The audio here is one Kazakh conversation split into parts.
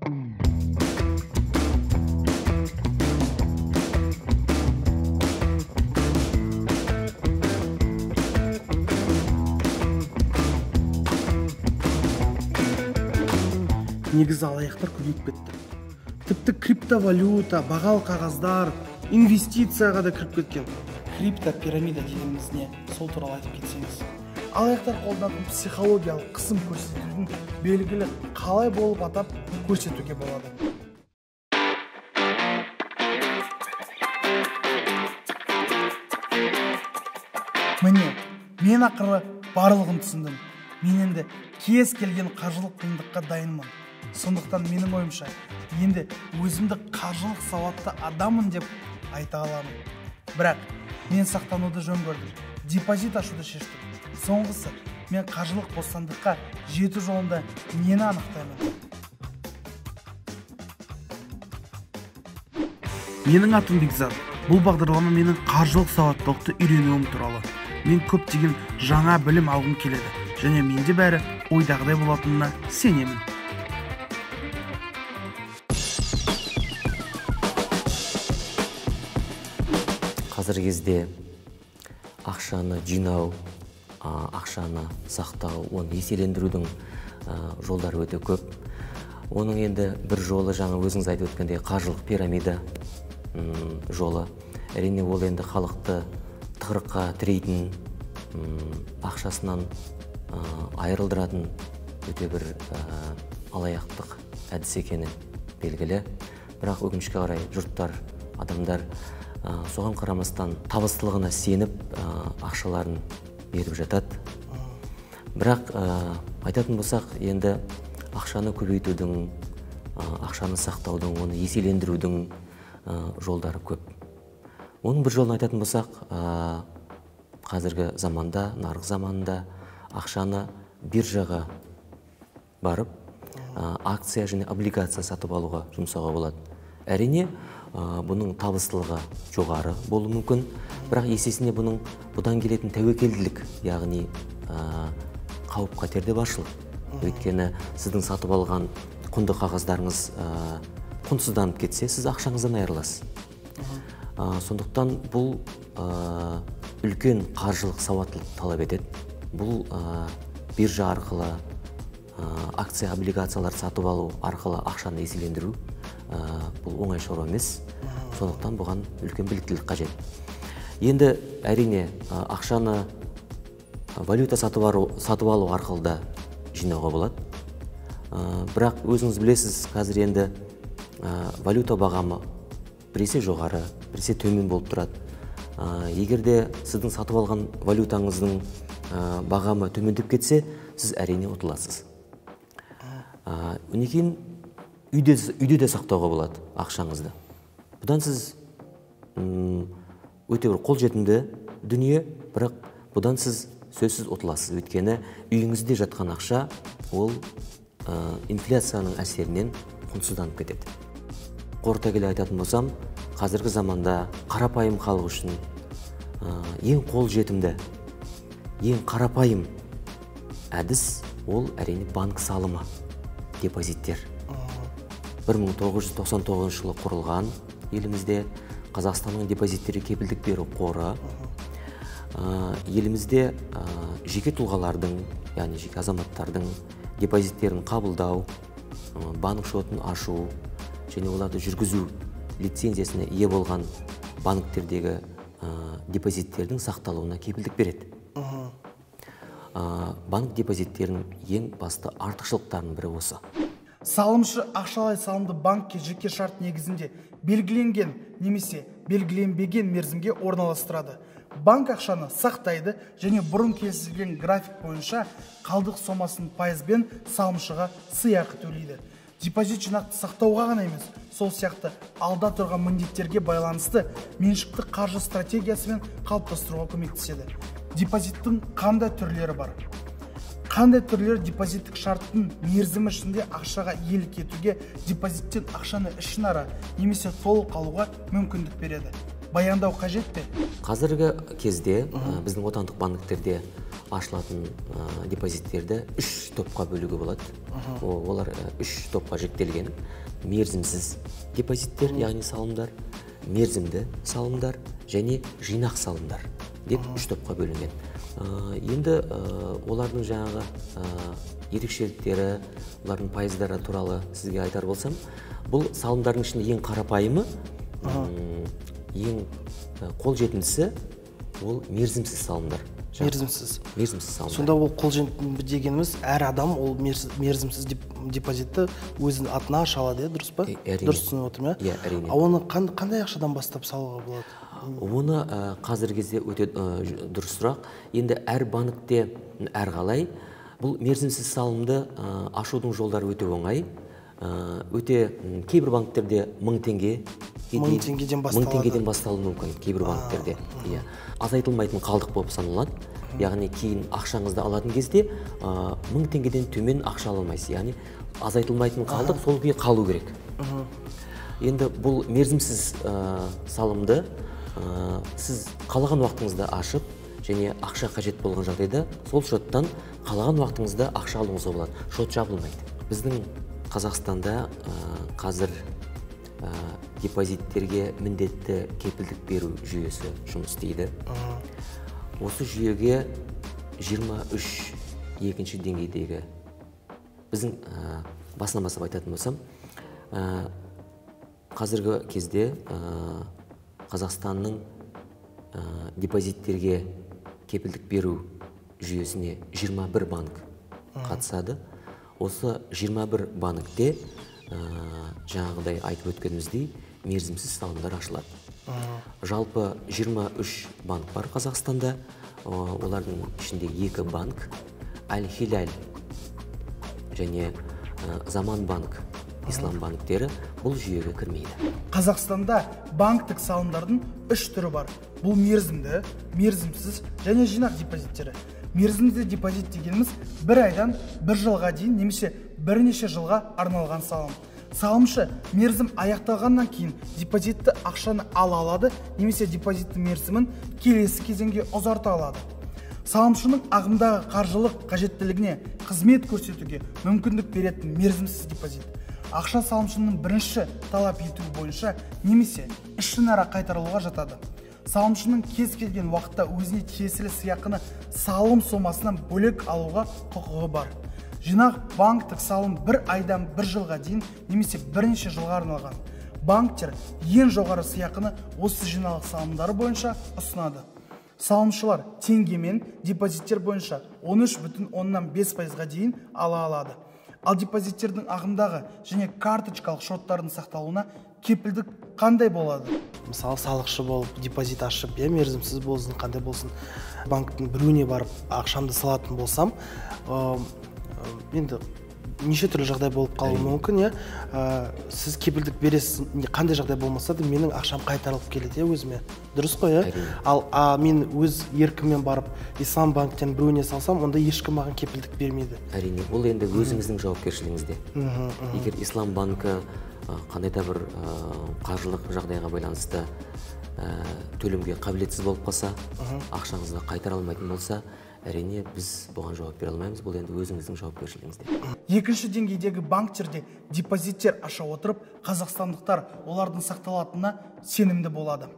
Негізі алаяқтар көбейіп кетті. Тіпті криптовалюта, бағалы қағаздар, инвестицияға да кіріп кеткен. Криптопирамида дегеніміз не? Сол туралы айтып кетсеңіз. Алаяқтар қолданатын психологиялық қысым көрсетудің белгілі қалай болып атап көрсетуге болады. Міне, мен ақыры барлығын түсіндім. Мен енді кез келген қаржылық қиындыққа дайынмын. Сондықтан менің ойымша, енді өзімді қаржылық сауатты адаммын деп айта аламын. Бірақ мен сақтануды жөн көрдім. Депозит ашуды шештім. Соңғысы, мен қаржылық бостандыққа жету жолында нені анықтаймын? Менің атым Бекзат. Бұл бағдарлама менің қаржылық сауаттылықты үйренуім туралы. Мен көптеген жаңа білім алғым келеді. Және менде бәрі ойдағыдай болатынына сенемін. Қазіргі кезде ақшаны жинау, ақшаны сақтау, оны еселендірудің жолдары өте көп. Оның енді бір жолы, жаңа өзіңіз айтып өткендей, қаржылық пирамида жолы. Әрине ол енді халықты тығырыққа тірейтін, ақшасынан айырылдыратын өте бір алаяқтық әдіс екені белгілі. Бірақ өкінішке қарай жұрттар, адамдар соған қарамастан табыстылығына сеніп ақшаларын беріп жатады. Бірақ айтатын болсақ, енді ақшаны көбейтудің, ақшаны сақтаудың, оны еселендірудің жолдары көп. Оның бір жолын айтатын болсақ, қазіргі заманда, нарық заманында ақшаны биржаға барып, акция және облигация сатып алуға жұмсауға болады. Әрине, бұның табыстылығы жоғары болуы мүмкін, бірақ есесіне бұдан келетін тәуекелділік, яғни қауіп-қатер де баршылық. Өйткені сіздің сатып алған құнды қағаздарыңыз құнсызданып кетсе, сіз ақшаңыздан айырыласыз. Сондықтан бұл үлкен қаржылық сауаттылық талап етеді. Бұл биржа арқылы, акция, облигациялар сатып алу арқылы ақшаны еселендіру бұл оңай шаруа емес. Сондықтан бұған үлкен біліктілік қажет. Енді әрине ақшаны валюта сатып алу арқылы да жинауға болады. Бірақ өзіңіз білесіз, қазір енді валюта бағамы біресе жоғары, біресе төмен болып тұрады. Егер де сіздің сатып алған валютаңыздың бағамы төмендеп кетсе, сіз әрине ұтыласыз. Өнекейін үйде де сақтауға болады ақшаңызды. Бұдан сіз өте бір қолжетімді дүние, бірақ бұдан сіз сөзсіз ұтыласыз. Өйткені үйіңізде жатқан ақша ол инфляцияның әсерінен құнсызданып кетеді. Қорыта келе айтатын болсам, қазіргі заманда қарапайым халық үшін ең қолжетімді, ең қарапайым әдіс ол әрине банк салымы, депозиттер. 1999 жылы құрылған елімізде Қазақстанның депозиттері кепілдік беру қоры. Елімізде жеке тұлғалардың, яғни жеке азаматтардың депозиттерін қабылдау, банк шотын ашу және оларды жүргізу лицензиясына ие болған банктердегі депозиттердің сақталуына кепілдік береді. Банк депозиттерінің ең басты артықшылықтарының бірі осы. Салымшы ақшалай салымды банкке жеке шарт негізінде белгіленген немесе белгіленбеген мерзімге орналастырады. Банк ақшаны сақтайды және бұрын келісілген график бойынша қалдық сомасын пайызбен салымшыға сыйақы төлейді. Депозит жинақты сақтауға ғана емес, сол сияқты алда тұрған міндеттерге байланысты меншікті қаржы стратегиясымен қалыптастыруға көмектеседі. Депозиттің қандай түрлері бар? Қандай түрлер депозиттік шарттың мерзімі ішінде ақшаға иелік етуге, депозиттен ақшаны ішінара немесе толық алуға мүмкіндік береді? Баяндау қажет пе? Қазіргі кезде біздің отандық банктерде ашылатын депозиттерді 3 топқа бөлуге болады. Олар 3 топқа жіктелген. Мерзімсіз депозиттер, яғни салымдар, мерзімді салымдар және жинақ салымдар деп 3 топқа бөлінген. Енді олардың жаңағы ерекшеліктері, олардың пайыздары туралы сізге айтар болсам, бұл салымдардың ішінде ең қарапайымы, ең қолжетімдісі ол мерзімсіз салымдар. Мерзімсіз салымдар. Сонда ол қолжетімді дегеніміз, әр адам ол мерзімсіз депозитті өзінің атына аша алады, дұрыс па? Дұрыс түсініп отырмын, иә? Әрине. Оны қандай ақшадан бастап салуға болады? Оны қазіргі кезде өте дұрыс сұрақ. Енді әр банкте әрқалай бұл мерзімсіз салымды ашудың жолдары өте оңай. Кейбір банктерде 1000 теңге, 1000 теңгеден басталуы мүмкін кейбір банктерде. Азайтылмайтын қалдық болып саналады. Яғни кейін ақшаңызды алатын кезде 1000 теңгеден төмен ақша ала алмайсыз. Яғни азайтылмайтын қалдық сол күйі қалу керек. Енді бұл мерзімсіз салымды сіз қалаған уақытыңызда ашып, және ақша қажет болған жағдайда сол шоттан қалаған уақытыңызда ақша алуыңызға болады. Шот жабылмайды. Біздің Қазақстанда қазір депозиттерге міндетті кепілдік беру жүйесі жұмыс істейді. Осы жүйеге 23 екінші деңгейдегі, біздің басынан бастап айтатын болсам, қазіргі кезде Қазақстанның депозиттерге кепілдік беру жүйесіне 21 банк қатысады. Осы 21 банкте жаңағыдай айтып өткеніміздей мерзімсіз салымдар ашылады. Жалпы 23 банк бар Қазақстанда. Олардың ішінде 2 банк, Аль-Хилаль және Заман банк, Ислам банктері бұл жүйеге кірмейді. Қазақстанда банктік салымдардың 3 түрі бар. Бұл мерзімді, мерзімсіз және жинақ депозиттері. Мерзімді депозит дегеніміз 1 айдан 1 жылға дейін немесе бірнеше жылға арналған салым. Салымшы мерзім аяқталғаннан кейін депозитті ақшаны ала алады, немесе депозитті мерзімін келесі кезеңге ұзарта алады. Салымшының ағымдағы қаржылық қажеттілігіне қызмет көрсетуге мүмкіндік беретін мерзімсіз депозит. Ақша салымшының бірінші талап етуі бойынша немесе ішінара қайтарылуға жатады. Салымшының кез келген уақытта өзіне тиесілі сыйақыны салым сомасынан бөлек алуға құқығы бар. Жинақ банктік салым 1 айдан 1 жылға дейін немесе бірнеше жылға арналған. Банктер ең жоғары сыйақыны осы жинақ салымдары бойынша ұсынады. Салымшылар теңгемен депозиттер бойынша 13,5% дейін ала алады. Ал депозиттердің ағымдағы және карточкалық шоттардың сақталуына кепілдік қандай болады? Мысалы, салықшы болып депозит ашып, мерзімсіз болсын, қандай болсын, банктың біреуіне барып ақшамды салатын болсам, енді неше түрлі жағдай болып қалуы мүмкін, сіз кепілдік бересіз, қандай жағдай болмаса да менің ақшам қайтарылып келеді өзіме. Дұрыс қой, Ал мен өз еркіммен барып Ислам банктен біреуіне салсам, онда ешкім маған кепілдік бермейді. Әрине, ол енді өзіңіздің жауапкершілігіңізде. Егер Ислам банкі қандай да бір қаржылық жағдайға байланысты төлемге қабілетсіз болып қалса, ақшаңызды қайтара алмайтын болса, әрине біз бұған жауап бере алмаймыз. Бұл енді өзіңіздің жауапкершілігіңізде. Екінші деңгейдегі банктерде депозиттер аша отырып, қазақстандықтар олардың сақталатынына сенімді болады.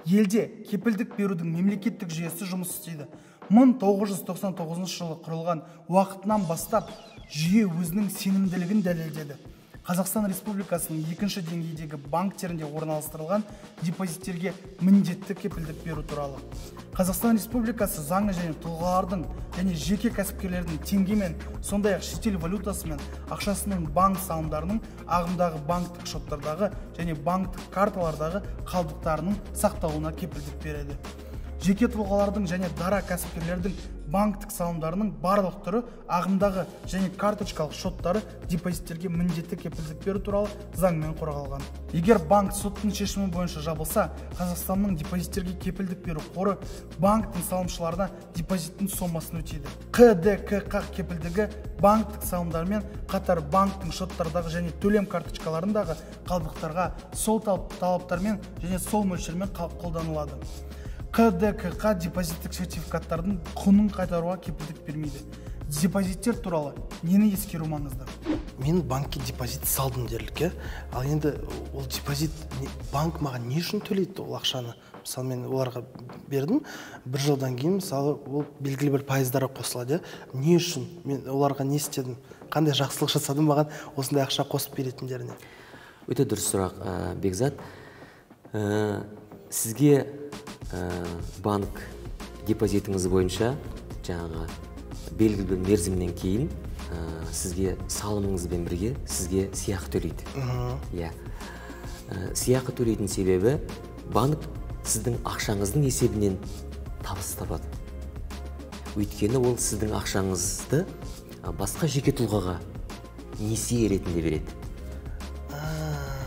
Елде кепілдік берудің мемлекеттік жүйесі жұмыс істейді. 1999 жылы құрылған уақытынан бастап жүйе өзінің сенімділігін дәлелдеді. Қазақстан Республикасының екінші деңгейдегі банктерінде орналастырылған депозиттерге міндетті кепілдік беру туралы. Қазақстан Республикасы заңы және тұлғалардың және жеке кәсіпкерлердің теңгемен, сондай-ақ шетел валютасымен ақшасының банк салымдарының ағымдағы банктік шоттардағы және банктік карталардағы қалдықтарының сақталуына кепілдік береді. Жеке тұлғалардың және дара кәсіпкерлердің банктік салымдарының барлық түрі ағымдағы және карточкалық шоттары депозиттерге міндетті кепілдік беру туралы заңмен қорғалған. Егер банк соттың шешімі бойынша жабылса, Қазақстанның депозиттерге кепілдік беру қоры банктің салымшыларына депозиттің сомасын өтейді. КДК кепілдігі банктік салымдармен қатар банктің шоттардағы және төлем карточкаларындағы қалдықтарға сол талаптармен және сол мөлшермен қолданылады. КДК депозиттік сертификаттардың құнын қайтаруға кепілдік бермейді. Депозиттер туралы нені ескеру маңызды? Мен банкке депозит салдым дерлік, ал енді ол депозит банк маған не үшін төлейді ол ақшаны? Мысалы мен оларға бердім, бір жылдан кейін мысалы ол белгілі бір пайыздарға қосылады. Не үшін? Мен оларға не істедім? Қандай жақсылық жасадым маған осындай ақша қосып беретіндеріне? Өте дұрыс сұрақ, Бекзат. Сізге банк депозитіңіз бойынша жаңағы белгілі бір мерзімнен кейін сізге салымыңызбен бірге сізге сыйақы төлейді. Иә. Сыйақы төлейтін себебі банк сіздің ақшаңыздың есебінен табыс табады. Өйткені ол сіздің ақшаңызды басқа жеке тұлғаға несие ретінде береді.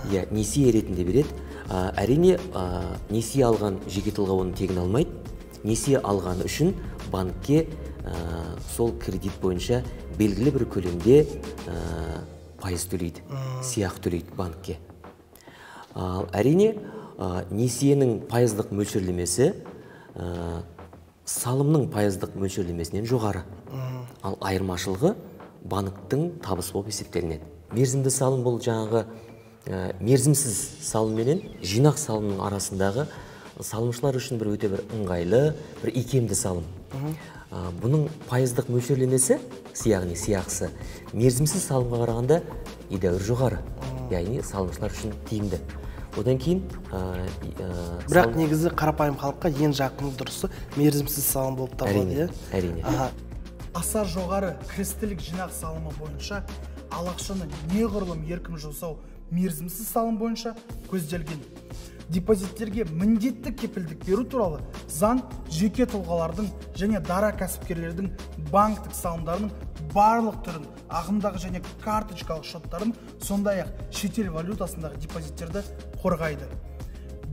Иә, несие ретінде береді. Әрине, несие алған жеке тұлға оны тегін алмайды. Несие алғаны үшін банкке сол кредит бойынша белгілі бір көлемде пайыз төлейді, сыйақы төлейді банкке. Әрине, несиенің пайыздық мөлшерлемесі салымның пайыздық мөлшерлемесінен жоғары. Ал айырмашылығы банктың табысы болып есептелінеді. Мерзімді салым бұл жаңағы мерзімсіз салым менен жинақ салымның арасындағы салымшылар үшін бір өте бір ыңғайлы, бір икемді салым. Бұның пайыздық мөлшерлемесі, яғни сыйақысы, мерзімсіз салымға қарағанда едәуір жоғары. Яғни салымшылар үшін тиімді. Одан кейін бірақ негізі қарапайым халыққа ең жақын дұрысы мерзімсіз салым болып табылады. Әрине. Аса жоғары кірістілік жинақ салымы бойынша ал ақшаны неғұрлым еркін жұмсау мерзімсіз салым бойынша көзделген. Депозиттерге міндетті кепілдік беру туралы заң жеке тұлғалардың және дара кәсіпкерлердің банктік салымдарының барлық түрін, ағымдағы және карточкалық шоттарын, сондай-ақ шетел валютасындағы депозиттерді қорғайды.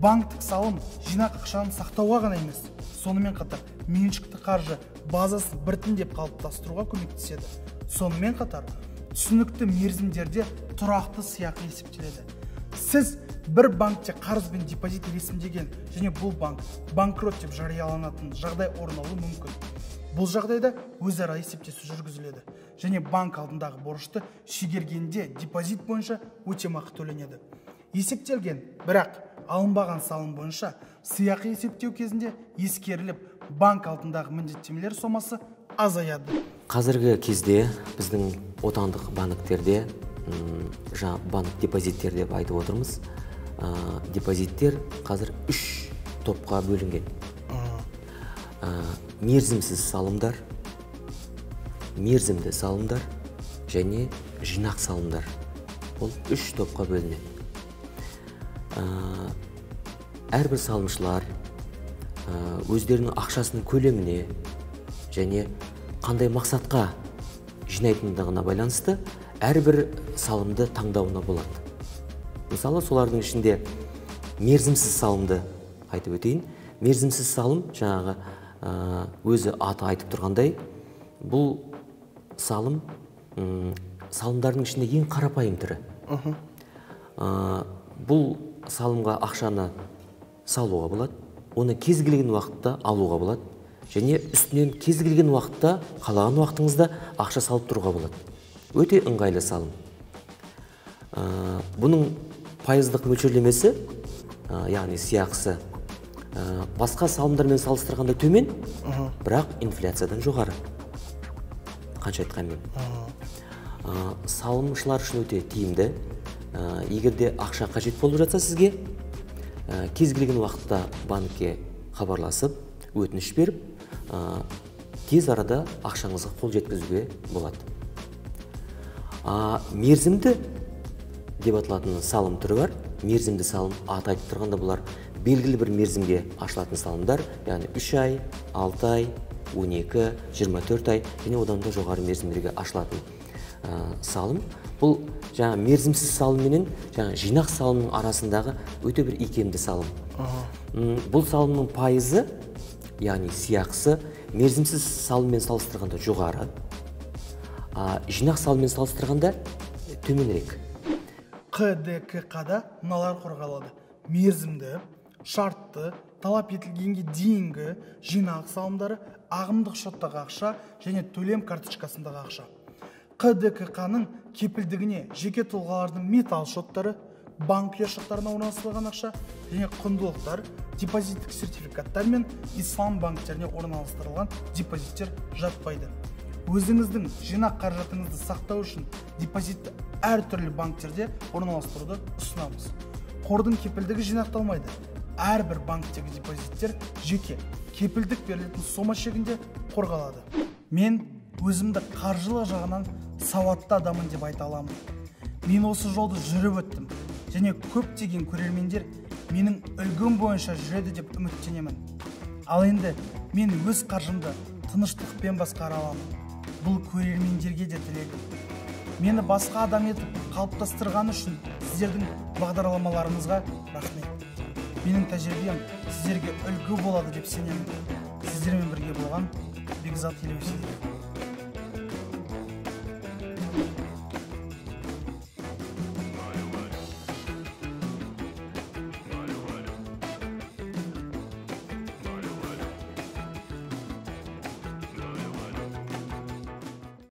Банктік салым жинақ ақшаны сақтауға ғана емес, сонымен қатар меншікті қаржы базасын біртіндеп қалыптастыруға көмектеседі. Сонымен қатар түсінікті мерзімдерде тұрақты сыйақы есептеледі. Сіз бір банкте қарыз бен депозит ресімдеген және бұл банк банкрот деп жарияланатын жағдай орын алуы мүмкін. Бұл жағдайда өзара есептесу жүргізіледі және банк алдындағы борышты шегергенде депозит бойынша өтемақы төленеді. Есептелген, бірақ алынбаған салым бойынша сыйақы есептеу кезінде ескеріліп, банк алдындағы міндеттемелер сомасы азаяды. Қазіргі кезде біздің отандық банктерде банк депозиттер деп айтып отырмыз. Депозиттер қазір 3 топқа бөлінген. Мерзімсіз салымдар, мерзімді салымдар және жинақ салымдар. Ол 3 топқа бөлінеді. Әрбір салымшылар өздерінің ақшасының көлеміне және қандай мақсатқа жинайтындығына байланысты әрбір салымды таңдауына болады. Мысалы, солардың ішінде мерзімсіз салымды айтып өтейін. Мерзімсіз салым жаңағы өзі аты айтып тұрғандай, бұл салым салымдардың ішінде ең қарапайым түрі. Бұл салымға ақшаны салуға болады, оны кез келген уақытта алуға болады және үстінен кез келген уақытта, қалаған уақытыңызда ақша салып тұруға болады. Өте ыңғайлы салым. Бұның пайыздық мөлшерлемесі, яғни сыйақысы, басқа салымдармен салыстырғанда төмен, бірақ инфляциядан жоғары. Қанша айтқанмен. Салымшылар үшін өте тиімді. Егерде ақша қажет болып жатса сізге, кез келген уақытта банкке хабарласып, өтініш беріп, тез арада ақшаңызға қол жеткізуге болады. Мерзімді деп аталатын салым түрі бар. Мерзімді салым аты айтып тұрғанда бұлар белгілі бір мерзімге ашылатын салымдар, яғни 3 ай, 6 ай, 12, 24 ай және одан да жоғары мерзімдерге ашылатын салым. Бұл жаңа мерзімсіз салым менен жаңа жинақ салымның арасындағы өте бір икемді салым. Бұл салымның пайызы, яғни сыйақысы мерзімсіз салыммен салыстырғанда жоғары, жинақ салыммен салыстырғанда төменірек. КДК-да мыналар қорғалады: мерзімді, шартты, талап етілгенге дейінгі жинақ салымдары, ағымдық шоттағы ақша және төлем карточкасындағы ақша. КДК-ның кепілдігіне жеке тұлғалардың металл шоттары, банк ұяшықтарына орналастырылған ақша және құндылықтар, депозиттік сертификаттар мен ислам банктеріне орналастырылған депозиттер жатпайды. Өзіңіздің жинақ қаражатыңызды сақтау үшін депозитті әртүрлі банктерде орналастыруды ұсынамыз. Қордың кепілдігі жинақталмайды. Әрбір банктегі депозиттер жеке кепілдік берілетін сома шегінде қорғалады. Мен өзімді қаржылық жағынан сауатты адамын деп айта аламын. Мен осы жолды жүріп өттім және көптеген көрермендер менің үлгім бойынша жүреді деп үміттенемін. Ал енді мен өз қаржымды тыныштықпен басқара аламын. Бұл көрермендерге де тілегім. Мені басқа адам етіп қалыптастырған үшін сіздердің бағдарламаларыңызға рахмет. Менің тәжірибем сіздерге үлгі болады деп сенемін. Сіздермен бірге болған Бекзат Елеусинов.